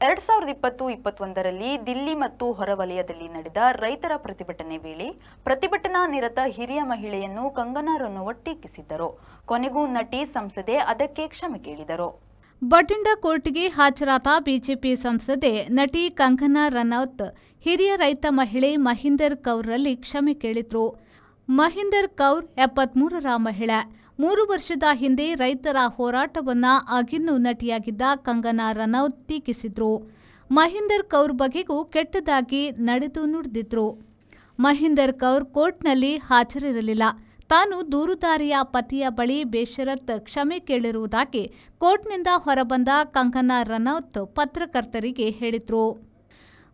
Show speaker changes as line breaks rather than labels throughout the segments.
2020-21ರಲ್ಲಿ ದಿಲ್ಲಿ ಮತ್ತು ಹೊರವಲಯದಲ್ಲಿ ನಡೆದ ರೈತರ ಪ್ರತಿಭಟನೆ ವೇಳೆ ಪ್ರತಿಭಟನಾ ನಿರತ ಹಿರಿಯ ಮಹಿಳೆಯನ್ನು ಕಂಗನಾ ರನೌತ್ ಟೀಕಿಸಿದ್ದರು. ಕೊನೆಗೂ ನಟಿ ಸಂಸದೆ ಅದಕ್ಕೆ ಕ್ಷಮೆ ಕೇಳಿದರು.
ಬಠಿಂಡಾ ಕೋರ್ಟ್ಗೆ ಹಾಜರಾದ ಬಿಜೆಪಿ ಸಂಸದೆ ನಟಿ ಕಂಗನಾ ರನೌತ್ ಹಿರಿಯ ರೈತ ಮಹಿಳೆ ಮಹಿಂದರ್ ಕೌರ್ರಲ್ಲಿ ಕ್ಷಮೆ ಕೇಳಿದ್ರು. ಮಹಿಂದರ್ ಕೌರ್ 73ರ ಮಹಿಳೆ. 3 ವರ್ಷದ ಹಿಂದೆ ರೈತರ ಹೋರಾಟವನ್ನ ಆಗಿನ್ನೂ ನಟಿಯಾಗಿದ್ದ ಕಂಗನಾ ರನೌತ್ ಟೀಕಿಸಿದ್ರು. ಮಹಿಂದರ್ ಕೌರ್ ಬಗೆಗೂ ಕೆಟ್ಟದಾಗಿ ನಡೆದು ನುಡಿದಿದ್ರು. ಮಹಿಂದರ್ ಕೌರ್ ಕೋರ್ಟ್ನಲ್ಲಿ ಹಾಜರಿರಲಿಲ್ಲ. ತಾನು ದೂರುದಾರಿಯ ಪತಿಯ ಬಳಿ ಬೇಷರತ್ ಕ್ಷಮೆ ಕೇಳಿರುವುದಾಗಿ ಕೋರ್ಟ್ನಿಂದ ಹೊರಬಂದ ಕಂಗನಾ ರನೌತ್ ಪತ್ರಕರ್ತರಿಗೆ ಹೇಳಿದ್ರು.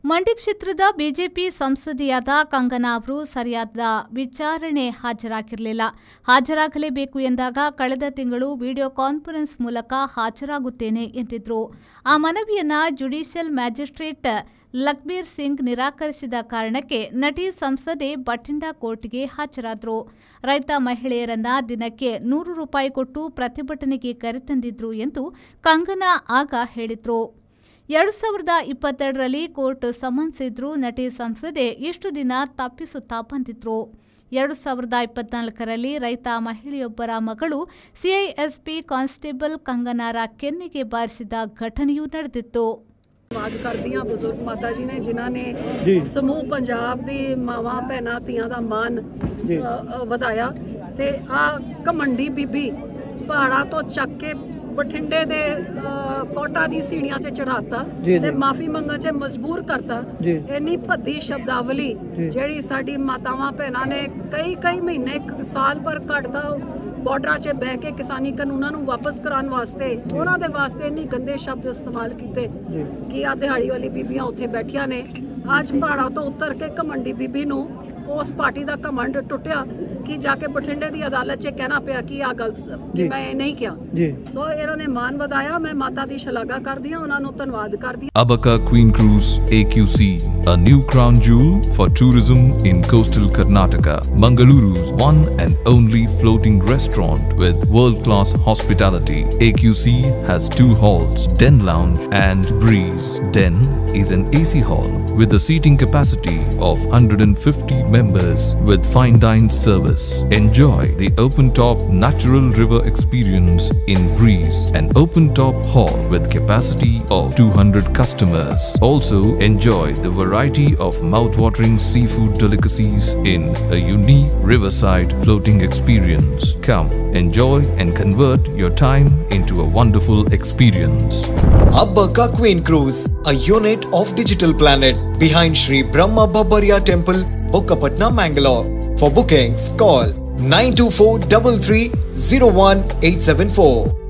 ಮಂಡಿ ಕ್ಷೇತ್ರದ ಬಿಜೆಪಿ ಸಂಸದೆಯಾದ ಕಂಗನಾ ಅವರು ಸರಿಯಾದ ವಿಚಾರಣೆ ಹಾಜರಾಗಿರಲಿಲ್ಲ. ಹಾಜರಾಗಲೇಬೇಕು ಎಂದಾಗ ಕಳೆದ ತಿಂಗಳು ವಿಡಿಯೋ ಕಾನ್ಫರೆನ್ಸ್ ಮೂಲಕ ಹಾಜರಾಗುತ್ತೇನೆ ಎಂದಿದ್ರು. ಆ ಮನವಿಯನ್ನ ಜುಡಿಷಿಯಲ್ ಮ್ಯಾಜಿಸ್ಟ್ರೇಟ್ ಲಕ್ಬೀರ್ ಸಿಂಗ್ ನಿರಾಕರಿಸಿದ ಕಾರಣಕ್ಕೆ ನಟಿ ಸಂಸದೆ ಬಠಿಂಡಾ ಕೋರ್ಟ್ಗೆ ಹಾಜರಾದರು. ರೈತ ಮಹಿಳೆಯರನ್ನ ದಿನಕ್ಕೆ ₹100 ಕೊಟ್ಟು ಪ್ರತಿಭಟನೆಗೆ ಕರೆತಂದಿದ್ರು ಎಂದು ಕಂಗನಾ ಆಗ ಹೇಳಿದ್ರು. 2022ರಲ್ಲಿ ಕೋರ್ಟ್ ಸಮನ್ಸಿದ್ರು. ನಟಿ ಸಂಸದೆ ಇಷ್ಟು ದಿನ ತಪ್ಪಿಸುತ್ತಾ ಬಂದಿದ್ರು. 2024ರಲ್ಲಿ ರೈತ ಮಹಿಳೆಯೊಬ್ಬರ ಮಗಳು ಸಿಐಎಸ್ಪಿ ಕಾನ್ಸ್ಟೇಬಲ್ ಕಂಗನಾರ ಕೆನ್ನೆಗೆ ಬಾರಿಸಿದ ಘಟನೆಯೂ ನಡೆದಿತ್ತು.
ਕਰਦੀਆਂ ਬਜ਼ੁਰਗ ਮਾਤਾ ਜੀ ਨੇ ਜਿਨ੍ਹਾਂ ਨੇ ਸਮੂਹ ਪੰਜਾਬ ਦੀ ਮਾਵਾਂ ਭੈਣਾਂ ਧੀਆਂ ਦਾ ਮਾਣ ਵਧਾਇਆ ਤੇ ਆ ਘਮੰਡੀ ਬੀਬੀ ਪਹਾੜਾਂ ਤੋਂ ਚੱਕ ਕੇ ਬਠਿੰਡੇ ਦੇ ਕੋਟਾ ਦੀ ਸੀੜੀਆਂ 'ਚ ਚੜਾਤਾ ਤੇ ਮਾਫੀ ਮੰਗਣ 'ਚ ਮਜਬੂਰ ਕਰਤਾ। ਇੰਨੀ ਭੱਦੀ ਸ਼ਬਦਾਵਲੀ ਜਿਹੜੀ ਸਾਡੀ ਮਾਤਾਵਾਂ ਭੈਣਾਂ ਨੇ ਕਈ ਮਹੀਨੇ ਸਾਲ ਭਰ ਕੱਢਦਾ ਬਾਰਡਰਾਂ 'ਚ ਬਹਿ ਕੇ ਕਿਸਾਨੀ ਕਾਨੂੰਨਾਂ ਨੂੰ ਵਾਪਸ ਕਰਾਉਣ ਵਾਸਤੇ ਉਹਨਾਂ ਦੇ ਵਾਸਤੇ ਇੰਨੀ ਗੰਦੇ ਸ਼ਬਦ ਇਸਤੇਮਾਲ ਕੀਤੇ ਕਿ ਆ ਦਿਹਾੜੀ ਵਾਲੀ ਬੀਬੀਆਂ ਉੱਥੇ ਬੈਠੀਆਂ ਨੇ। ਅੱਜ ਪਹਾੜਾਂ ਤੋਂ ਉਤਰ ਕੇ ਘਮੰਡੀ ਬੀਬੀ ਨੂੰ ਉਸ ਪਾਰਟੀ ਦਾ ਘਮੰਡ ਟੁੱਟਿਆ कि जाके बठिंडे की अदालत च कहना पिया कि आ गल कि मैं नहीं किया। सो इन्होंने मान वधाया। मैं माता दी शलाघा करदी हां, उन्हां नूं धन्नवाद करदी हां।
Abaka Queen Cruise AQC, a new crown jewel for tourism in coastal Karnataka. Mangaluru's one and only floating restaurant with world-class hospitality. AQC has 2 halls, Den Lounge and Breeze. Den is an AC hall with a seating capacity of 150 members with fine dine service. Enjoy the open-top natural river experience in Breeze, an open-top hall with capacity of 200 customers. Also enjoy the variety of mouth-watering seafood delicacies in a unique riverside floating experience. Come, enjoy and convert your time into a wonderful experience.
Abaka Queen Cruise, a unit of Digital Planet behind Sri Brahma Babariya Temple, Bukkapatna, Mangalore. For bookings, call 92433 01874.